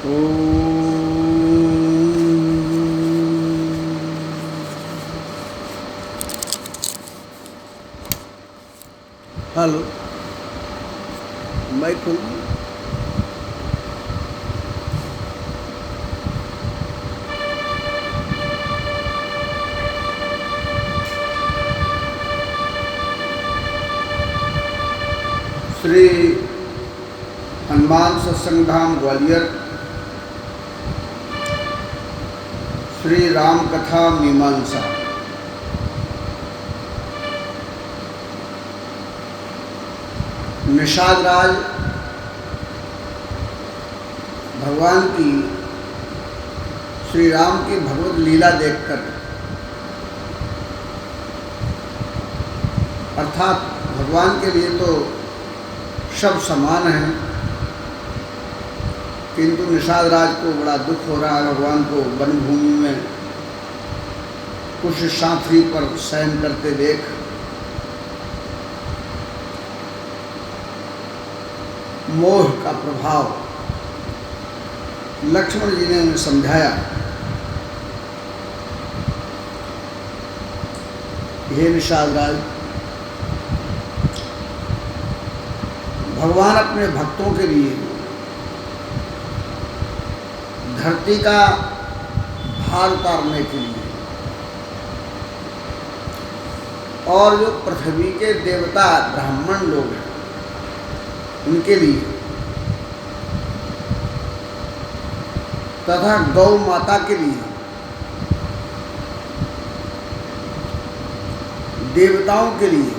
Hello, mic खोल। श्री हनुमान सत्संग धाम ग्वालियर श्री राम कथा मीमांसा। निषाद राज भगवान की श्री राम की भगवत लीला देखकर, अर्थात भगवान के लिए तो सब समान हैं, किंतु निषाद राज को बड़ा दुख हो रहा है भगवान को वन भूमि में कुछ साथी पर शयन करते देख। मोह का प्रभाव लक्ष्मण जी ने उन्हें समझाया, हे निषाद राज, भगवान अपने भक्तों के लिए धरती का भार उतारने के लिए और जो पृथ्वी के देवता ब्राह्मण लोग हैं उनके लिए तथा गौ माता के लिए, देवताओं के लिए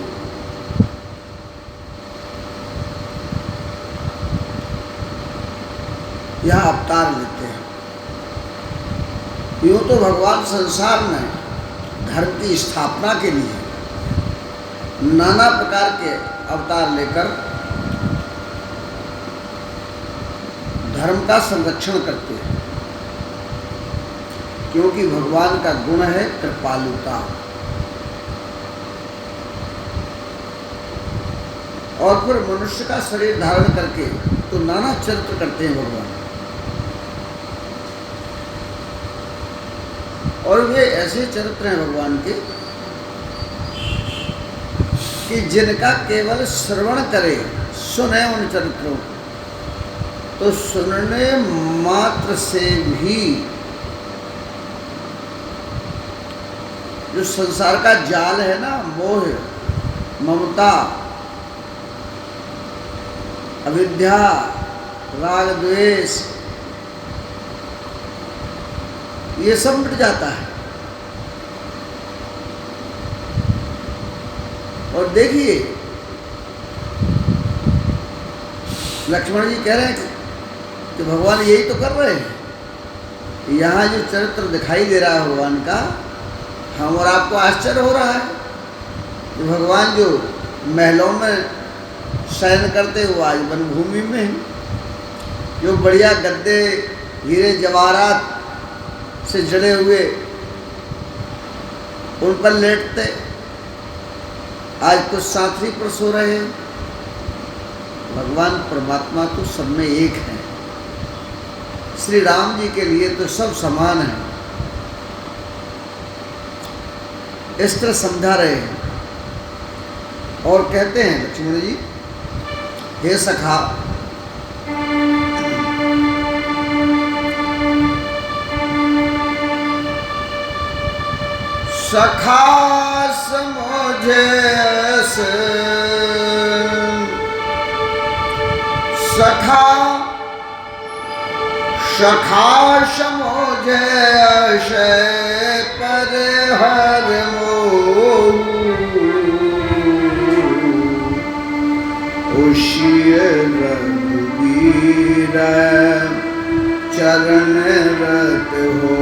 यह अवतार लेते हैं। यूँ तो भगवान संसार में धर्म की स्थापना के लिए नाना प्रकार के अवतार लेकर धर्म का संरक्षण करते हैं, क्योंकि भगवान का गुण है कृपालुता। और फिर मनुष्य का शरीर धारण करके तो नाना चरित्र करते हैं भगवान, और वे ऐसे चरित्र हैं भगवान के कि जिनका केवल श्रवण करे, सुने उन चरित्रों को, तो सुनने मात्र से भी जो संसार का जाल है ना, मोह, ममता, अविद्या, राग, द्वेष, ये सब मिट जाता है। और देखिए लक्ष्मण जी कह रहे हैं कि भगवान यही तो कर रहे हैं। यहाँ जो चरित्र दिखाई दे रहा है भगवान का, हम और आपको आश्चर्य हो रहा है कि भगवान जो महलों में शयन करते वो आज वन भूमि में हैं, जो बढ़िया गद्दे हीरे जवाहरात से जड़े हुए उन पर लेटते, आज कुछ साथी पर सो रहे हैं। भगवान परमात्मा तो सब में एक है। श्री राम जी के लिए तो सब समान है, इस तरह समझा रहे हैं। और कहते हैं लक्ष्मण जी, हे सखा, सखा समझे से, सखा सखा समझे से पर हर मोह, उषिय रघुबीर चरण रत हो,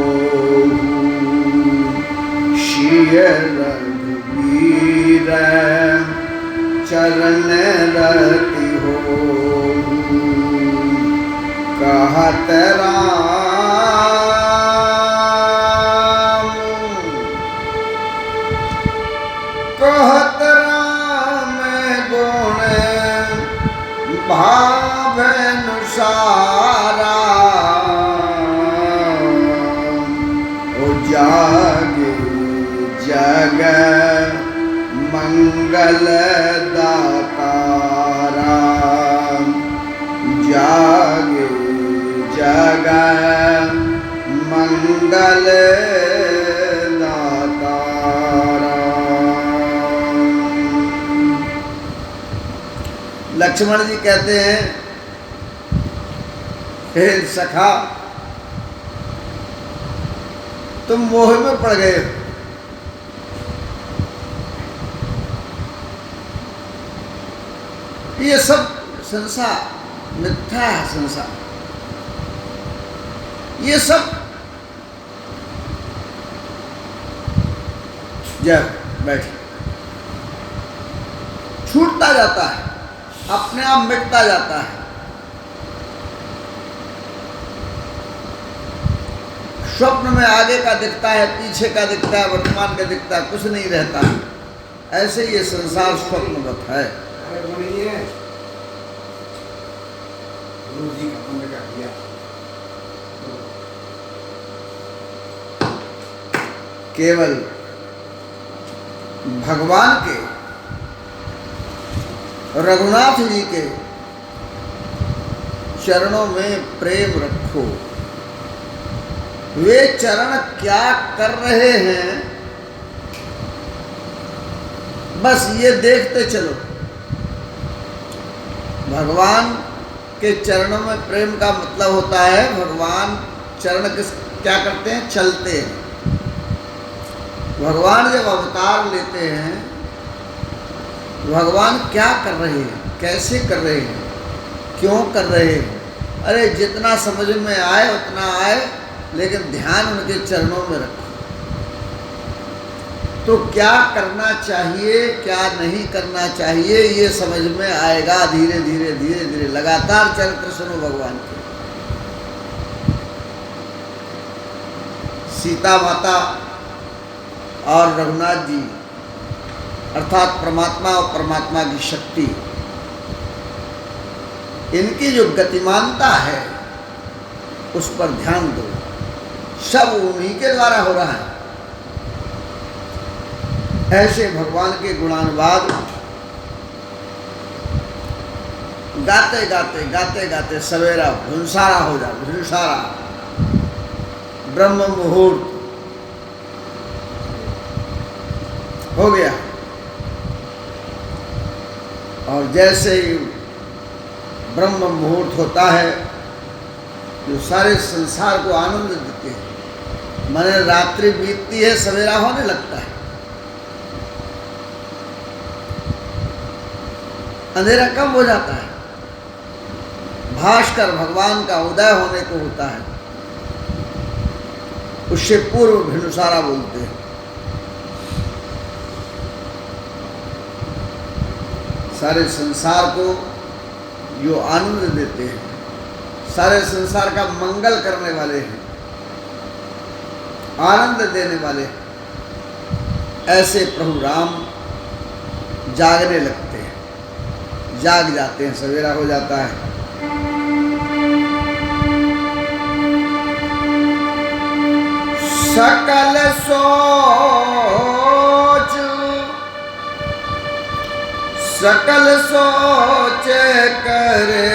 शिय रघुबीर चरण रति हो, कहत राम कहत राम गुण भावनुसारा, मंगल दातारा जागे जगह मंगल दातारा। लक्ष्मण जी कहते हैं, हे सखा, तुम मोह में पड़ गए हो। ये सब संसार मिथ्या है। संसार ये सब जब बैठ छूटता जाता है, अपने आप मिटता जाता है। स्वप्न में आगे का दिखता है, पीछे का दिखता है, वर्तमान का दिखता है, कुछ नहीं रहता है। ऐसे ये संसार स्वप्नवत है। केवल भगवान के, रघुनाथ जी के चरणों में प्रेम रखो। वे चरण क्या कर रहे हैं, बस ये देखते चलो। भगवान के चरणों में प्रेम का मतलब होता है, भगवान चरण क्या करते हैं, चलते हैं। भगवान जब अवतार लेते हैं, भगवान क्या कर रहे हैं, कैसे कर रहे हैं, क्यों कर रहे हैं, अरे जितना समझ में आए उतना आए, लेकिन ध्यान उनके चरणों में रखो। तो क्या करना चाहिए, क्या नहीं करना चाहिए, ये समझ में आएगा धीरे धीरे धीरे धीरे। लगातार चरित्र सुनो भगवान के। सीता माता और रघुनाथ जी अर्थात परमात्मा और परमात्मा की शक्ति, इनकी जो गतिमानता है उस पर ध्यान दो। सब उन्हीं के द्वारा हो रहा है। ऐसे भगवान के गुणानुवाद गाते गाते गाते गाते सवेरा भुंसारा हो जाए। भुंसारा ब्रह्म मुहूर्त हो गया, और जैसे ही ब्रह्म मुहूर्त होता है, जो सारे संसार को आनंद देते हैं। माने रात्रि बीतती है, सवेरा होने लगता है, अंधेरा कम हो जाता है, भास्कर भगवान का उदय होने को होता है। उससे पूर्व भिनुसारा बोलते हैं। सारे संसार को जो आनंद देते हैं, सारे संसार का मंगल करने वाले हैं, आनंद देने वाले हैं, ऐसे प्रभु राम जागने लगते हैं, जाग जाते हैं, सवेरा हो जाता है। सकल सोच करे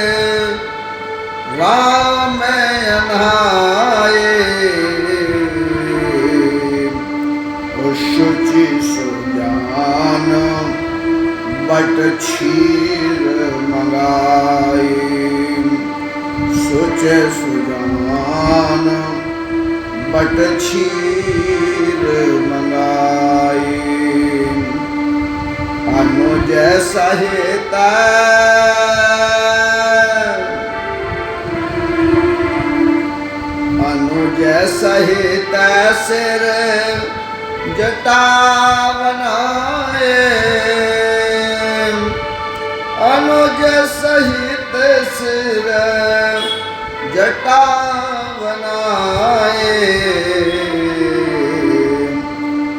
राम अनाए, शुचि सुजान बट क्षीर मंगाए। शुच सुजान बट क्षीर मंगाए। अनुज सहित अनुज सहित सिर जटा बनाए। अनुज सहित सिर जटा बनाए।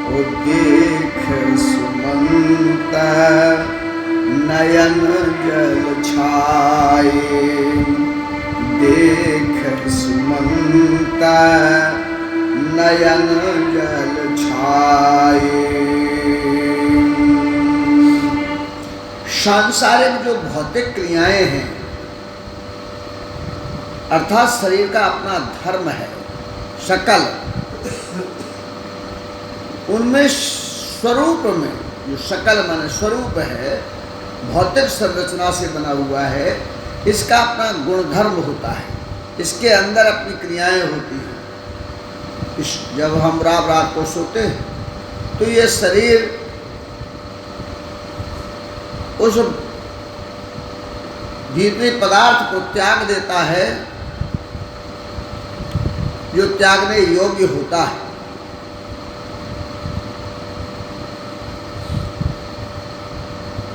ओ देख सुमंत नयन जल छाए। देख सुमंत नयन जल छाए। सांसारिक जो भौतिक क्रियाएं हैं, अर्थात शरीर का अपना धर्म है सकल, उनमें स्वरूप में जो सकल माने स्वरूप है, भौतिक संरचना से बना हुआ है, इसका अपना गुणधर्म होता है, इसके अंदर अपनी क्रियाएं होती हैं। जब हम रात को सोते हैं तो ये शरीर उस भीतरी पदार्थ को त्याग देता है जो त्यागने योग्य होता है।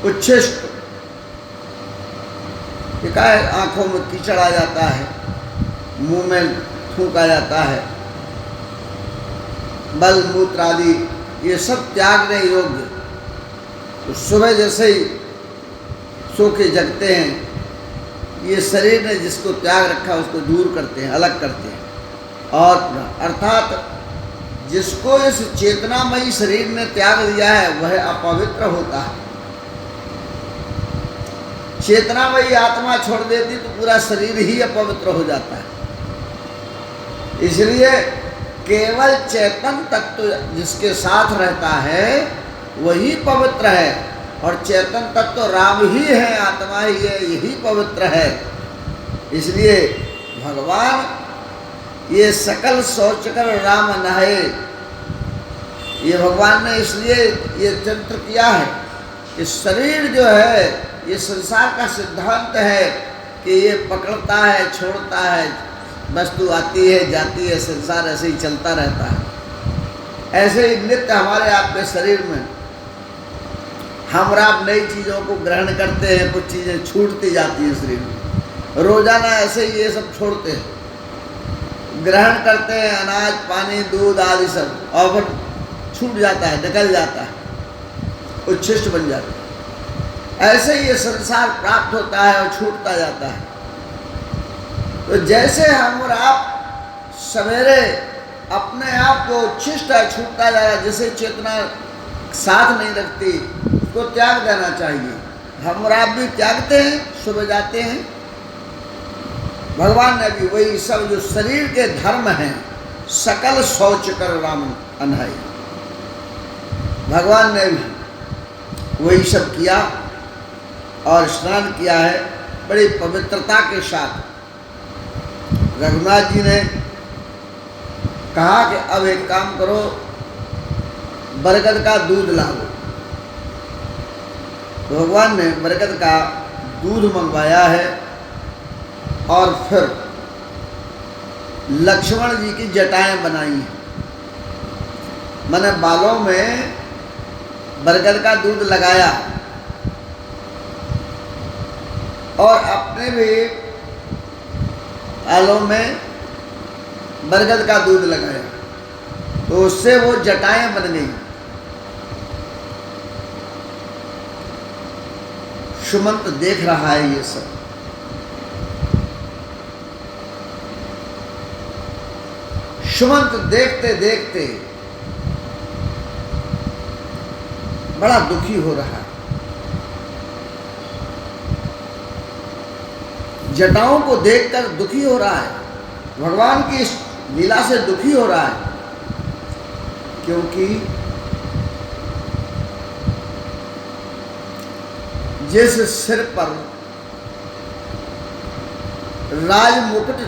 उच्छिष्ट क्या है, आंखों में कीचड़ आ जाता है, मुंह में थूक आ जाता है, बल मूत्र आदि ये सब त्यागने योग्य। तो सुबह जैसे ही सो के जगते हैं, ये शरीर ने जिसको त्याग रखा उसको दूर करते हैं, अलग करते हैं। और अर्थात जिसको इस चेतनामयी शरीर ने त्याग दिया है वह अपवित्र होता है। चेतनामयी आत्मा छोड़ देती तो पूरा शरीर ही अपवित्र हो जाता है। इसलिए केवल चेतन तत्व जिसके साथ रहता है वही पवित्र है, और चेतन तत्व राम ही है, आत्मा ही है, यही पवित्र है। इसलिए भगवान ये सकल सोच कर राम नहाए, ये भगवान ने इसलिए ये चरित्र किया है कि शरीर जो है ये संसार का सिद्धांत है कि ये पकड़ता है, छोड़ता है, वस्तु आती है जाती है, संसार ऐसे ही चलता रहता है। ऐसे ही नित्य हमारे आपके शरीर में हम आप नई चीज़ों को ग्रहण करते हैं, कुछ चीज़ें छूटती जाती हैं शरीर में। रोजाना ऐसे ही ये सब छोड़ते हैं, ग्रहण करते हैं अनाज पानी दूध आदि सब, और फिर छूट जाता है, निकल जाता है, उच्छिष्ट बन जाता है। ऐसे ही ये संसार प्राप्त होता है और छूटता जाता है। तो जैसे हम और आप सवेरे अपने आप को उच्छिष्ट है, छूटता जा रहा है, जैसे चेतना साथ नहीं रखती उसको त्याग देना चाहिए। हम और आप भी त्यागते हैं, सुबह जाते हैं। भगवान ने भी वही सब जो शरीर के धर्म हैं सकल शौच कर राम अनहाई, भगवान ने भी वही सब किया और स्नान किया है बड़ी पवित्रता के साथ। रघुनाथ जी ने कहा कि अब एक काम करो, बरगद का दूध लाओ। भगवान ने बरगद का दूध मंगवाया है और फिर लक्ष्मण जी की जटाएं बनाई हैं, मैंने बालों में बरगद का दूध लगाया और अपने भी बालों में बरगद का दूध लगाया, तो उससे वो जटाएं बन गई। सुमंत देख रहा है ये सब। सुमंत देखते देखते बड़ा दुखी हो रहा है, जटाओं को देखकर दुखी हो रहा है, भगवान की इस लीला से दुखी हो रहा है, क्योंकि जिस सिर पर राज मुकुट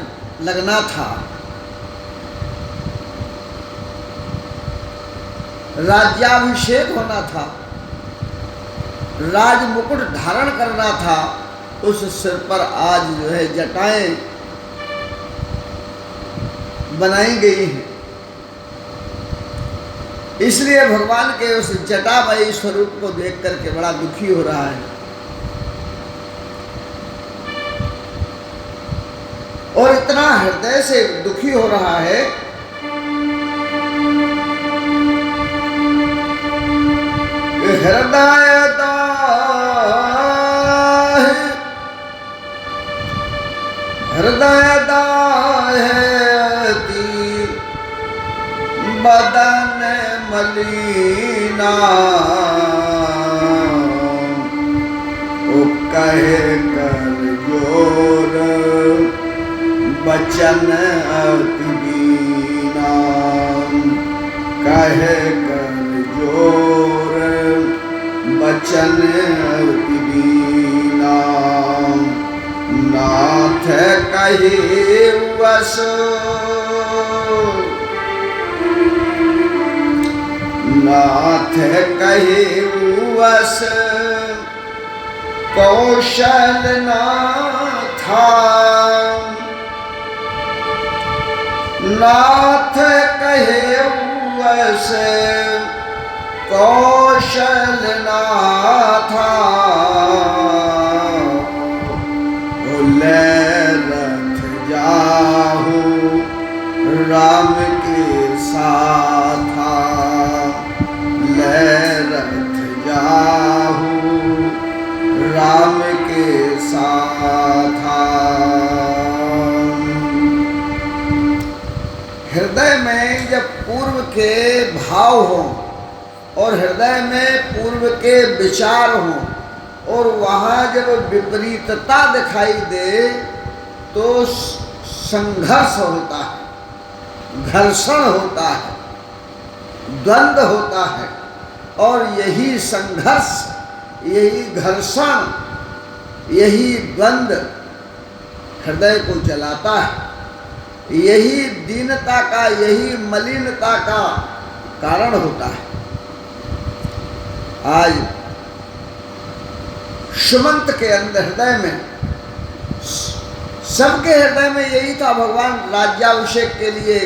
लगना था, राज्याभिषेक होना था, राज मुकुट धारण करना था, उस सिर पर आज जो है जटाएं बनाई गई हैं। इसलिए भगवान के उस जटामयी स्वरूप को देख करके बड़ा दुखी हो रहा है और इतना हृदय से दुखी हो रहा है हृदय दाहती बदन मलिना कहे कर जोर बचन अति दीना, कहे कर जोर बचन अति दीना, नाथ कहे वस नाथ कहे वस कौशल नाथा, नाथ कहे वस कौशल नाथा, ले रथ जाहू राम के साथा, ले रथ जाहू राम के साथा। हृदय में जब पूर्व के भाव हों और हृदय में पूर्व के विचार हों और वहाँ जब विपरीतता दिखाई दे तो संघर्ष होता है, घर्षण होता है, द्वंद्व होता है। और यही संघर्ष, यही घर्षण, यही द्वंद्व हृदय को जलाता है, यही दीनता का, यही मलिनता का कारण होता है। आज सुमंत के अंदर हृदय में, सबके हृदय में यही था, भगवान राज्याभिषेक के लिए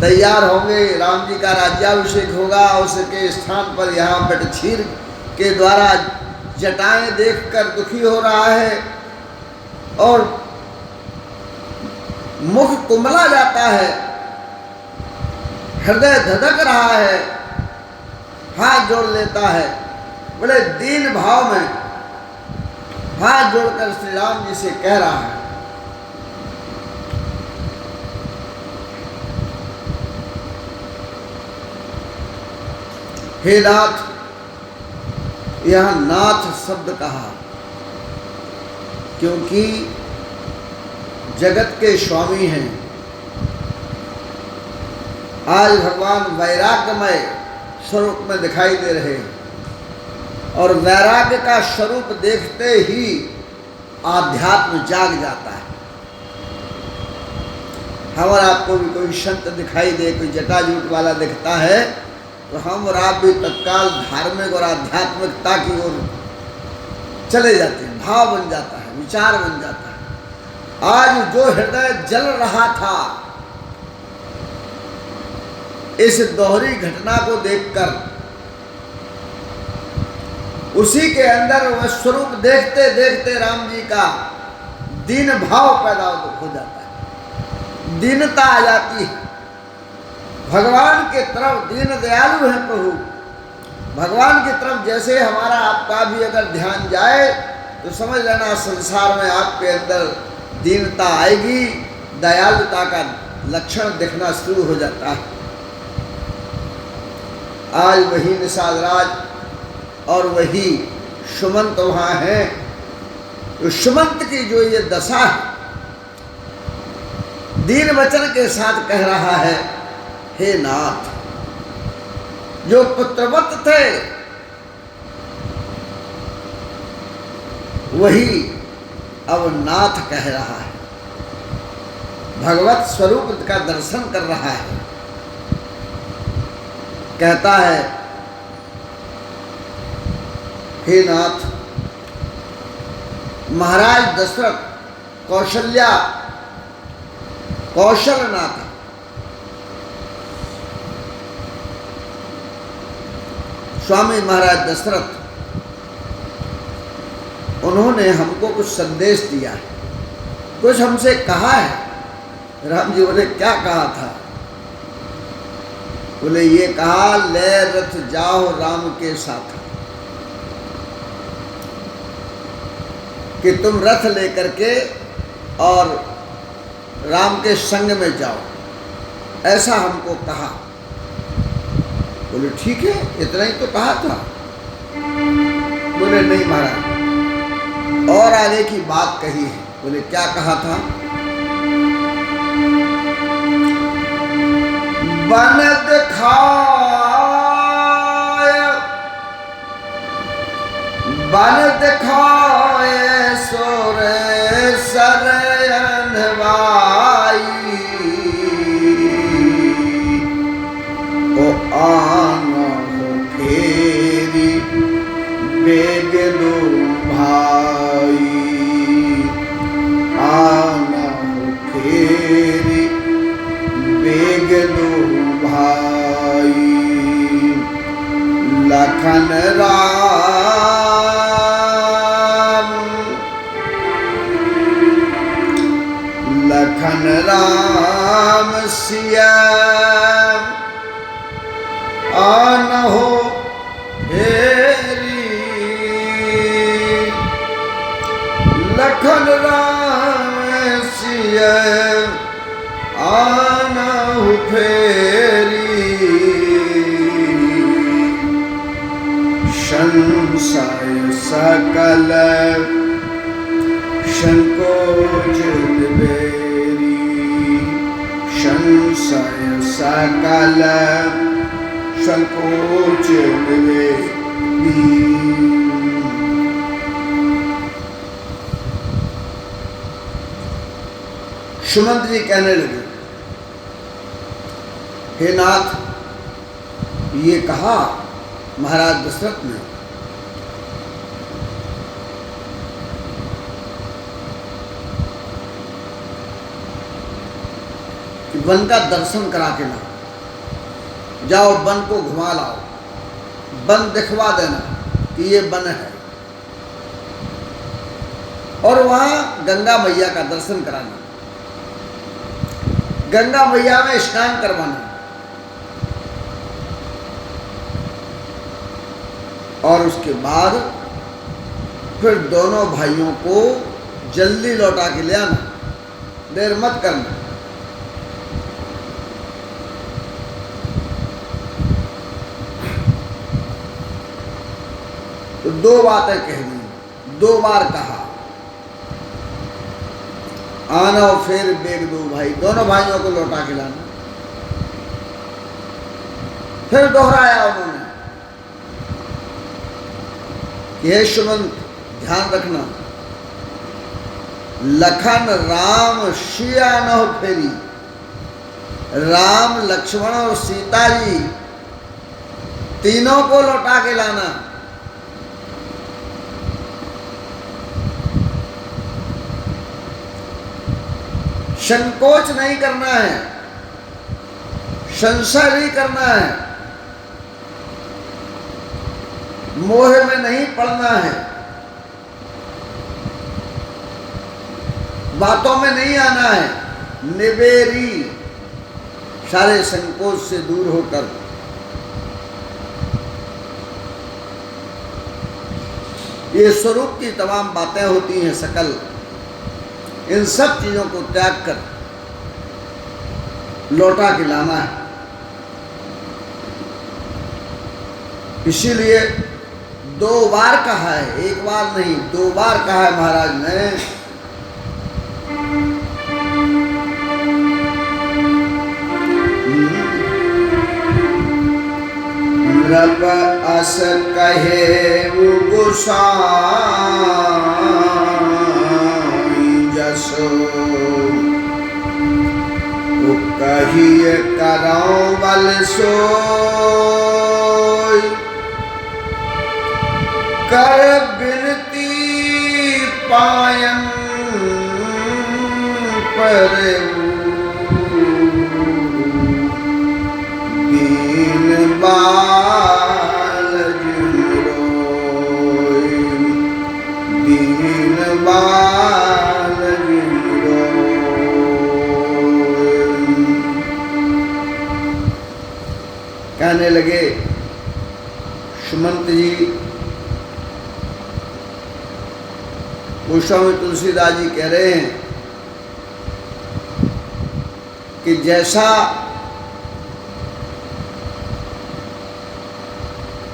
तैयार होंगे, राम जी का राज्याभिषेक होगा, उसके स्थान पर यहाँ बटछीर के द्वारा जटाएं देखकर दुखी हो रहा है और मुख कुमला जाता है, हृदय धधक रहा है, हाथ जोड़ लेता है, बड़े दीन भाव में हाथ जोड़कर श्री राम जी से कह रहा है, हे नाथ। यह नाथ शब्द कहा क्योंकि जगत के स्वामी हैं। आज भगवान वैराग्यमय स्वरूप में दिखाई दे रहे हैं और वैराग्य का स्वरूप देखते ही आध्यात्म जाग जाता है। हम और आपको भी कोई संत दिखाई दे, कोई जटाजूट वाला दिखता है तो हम और आप भी तत्काल धार्मिक और आध्यात्मिकता की ओर चले जाते हैं, भाव बन जाता है, विचार बन जाता है। आज जो हृदय जल रहा था इस दोहरी घटना को देखकर, उसी के अंदर वह स्वरूप देखते देखते राम जी का दीन भाव पैदा हो जाता है, दीनता आ जाती है। भगवान के तरफ, दीन दयालु है प्रभु, भगवान की तरफ जैसे हमारा आपका भी अगर ध्यान जाए तो समझ लेना संसार में आपके अंदर दीनता आएगी, दयालुता का लक्षण दिखना शुरू हो जाता है। आज वही निषाद राज और वही सुमंत वहाँ हैं। तो सुमंत की जो ये दशा है, दीन वचन के साथ कह रहा है, हे नाथ। जो पुत्रवत थे वही अब नाथ कह रहा है, भगवत स्वरूप का दर्शन कर रहा है। कहता है, हे नाथ। महाराज दशरथ कौशल्या कौशलनाथ, स्वामी महाराज दशरथ, उन्होंने हमको कुछ संदेश दिया है, कुछ हमसे कहा है। राम जी बोले, क्या कहा था? बोले, ये कहा, ले रथ जाओ राम के साथ, कि तुम रथ लेकर के और राम के संग में जाओ, ऐसा हमको कहा। बोले, ठीक है, इतना ही तो कहा था। बोले, नहीं महाराज, और आगे की बात कही है। बोले क्या कहा था? बन दिखाए सोरे सरयनवाई ओ आना हो फेरी बेग दो भाई, आना हो फेरी बेग दो भाई। लखन राम सिया आना हो फेरी, लखन राम सिया आना हो फेरी। संशय सकल संकोच निबेरी, संशय सकल संकोच निबेरी। सुमंत जी कहने लगे, हे नाथ, ये कहा महाराज दशरथ ने कि वन का दर्शन करा के लाओ, जाओ वन को घुमा लाओ, वन दिखवा देना कि ये वन है, और वहां गंगा मैया का दर्शन कराना, गंगा मैया में स्नान करवाना, और उसके बाद फिर दोनों भाइयों को जल्दी लौटा के ले आना, देर मत करना। तो दो बातें कह दी, दो बार कहा, आना और फिर बेग दो भाई, दोनों भाइयों को लौटा के लाना। फिर दोहराया उन्होंने, हे सुमंत ध्यान रखना, लखन राम सिया न हो फेरी, राम लक्ष्मण और सीता जी तीनों को लौटा के लाना। संकोच नहीं करना है, संशय नहीं करना है, मोह में नहीं पड़ना है, बातों में नहीं आना है, निबेरी सारे संकोच से दूर होकर ये स्वरूप की तमाम बातें होती हैं सकल, इन सब चीजों को त्याग कर लौटा के लाना है। इसीलिए दो बार कहा है, एक बार नहीं, दो बार कहा है महाराज ने। नृप अस कहे गोसाई जसो, कहिए करो बल सोई, कर बिनती पायन पर दीन बाल रोय, दीन बाल कहने लगे, सुमंत जी, गोस्वामी तुलसीदास जी कह रहे हैं कि जैसा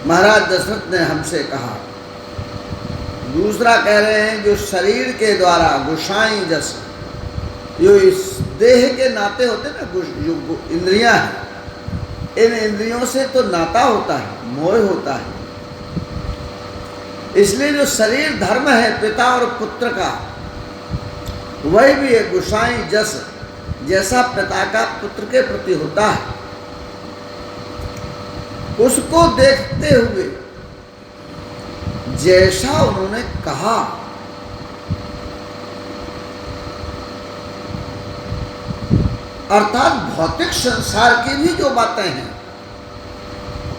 महाराज दशरथ ने हमसे कहा, दूसरा कह रहे हैं जो शरीर के द्वारा गोसाई जस, जो इस देह के नाते होते ना, जो इंद्रियां हैं, इन इंद्रियों से तो नाता होता है, मोह होता है। इसलिए जो शरीर धर्म है पिता और पुत्र का, वही भी है गोसाई जस, जैसा पिता का पुत्र के प्रति होता है, उसको देखते हुए जैसा उन्होंने कहा, अर्थात भौतिक संसार की भी जो बातें हैं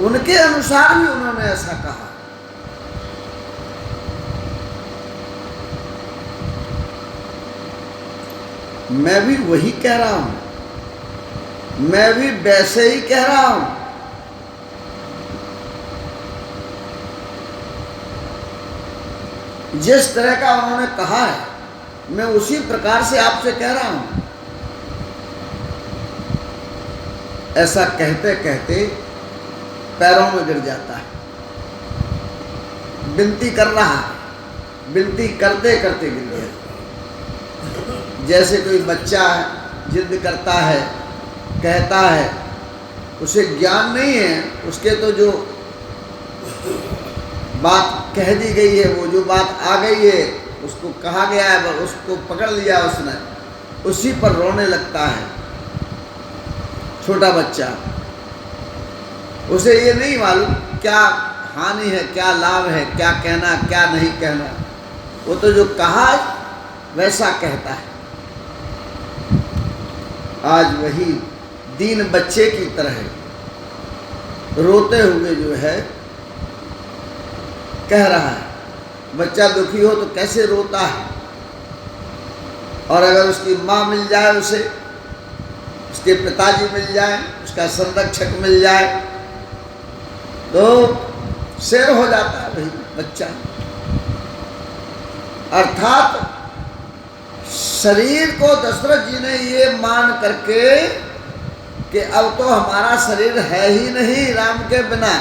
उनके अनुसार भी उन्होंने ऐसा कहा। मैं भी वही कह रहा हूं, मैं भी वैसे ही कह रहा हूं। जिस तरह का उन्होंने कहा है, मैं उसी प्रकार से आपसे कह रहा हूं। ऐसा कहते कहते पैरों में गिर जाता है, विनती कर रहा है, विनती करते करते गिर गया। जैसे कोई बच्चा जिद करता है, कहता है, उसे ज्ञान नहीं है, उसके तो जो बात कह दी गई है, वो जो बात आ गई है, उसको कहा गया है, उसको पकड़ लिया उसने, उसी पर रोने लगता है। छोटा बच्चा, उसे ये नहीं मालूम क्या हानि है, क्या लाभ है, क्या कहना, क्या नहीं कहना। वो तो जो कहा वैसा कहता है। आज वही दीन बच्चे की तरह रोते हुए जो है कह रहा है। बच्चा दुखी हो तो कैसे रोता है, और अगर उसकी माँ मिल जाए, उसे उसके पिताजी मिल जाए, उसका संरक्षक मिल जाए, तो शेर हो जाता है भाई बच्चा। अर्थात शरीर को दशरथ जी ने ये मान करके कि अब तो हमारा शरीर है ही नहीं राम के बिना,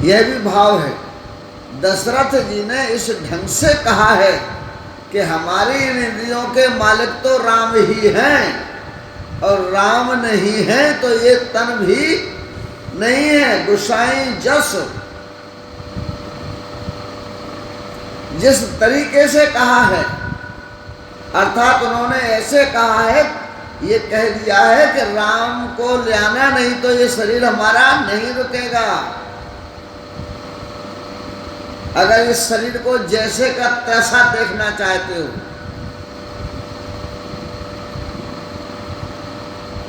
यह भी भाव है। दशरथ जी ने इस ढंग से कहा है कि हमारी इन इंद्रियों के मालिक तो राम ही हैं, और राम नहीं है तो ये तन भी नहीं है। गोसाई जस, जिस तरीके से कहा है, अर्थात उन्होंने ऐसे कहा है, ये कह दिया है कि राम को ले आना, नहीं तो ये शरीर हमारा नहीं रुकेगा। अगर इस शरीर को जैसे का तैसा देखना चाहते हो,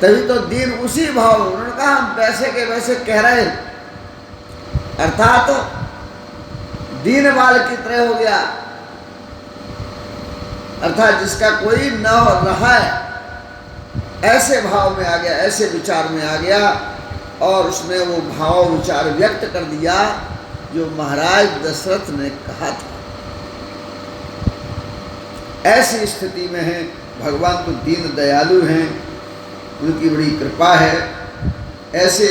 तभी तो दीन उसी भाव। उन्होंने कहा हम वैसे के वैसे कह रहे, अर्थात तो दीन बाल की तरह हो गया, अर्थात जिसका कोई न रहा है, ऐसे भाव में आ गया, ऐसे विचार में आ गया, और उसने वो भाव विचार व्यक्त कर दिया जो महाराज दशरथ ने कहा था। ऐसी स्थिति में है, भगवान तो दीन दयालु हैं, उनकी बड़ी कृपा है। ऐसे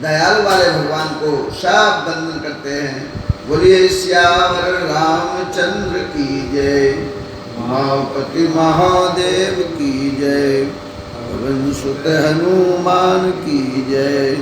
दयालु वाले भगवान को सब वंदन करते हैं। बोलिए श्यावर रामचंद्र की जय, उमापति महादेव की जय, पवन सुत हनुमान की जय।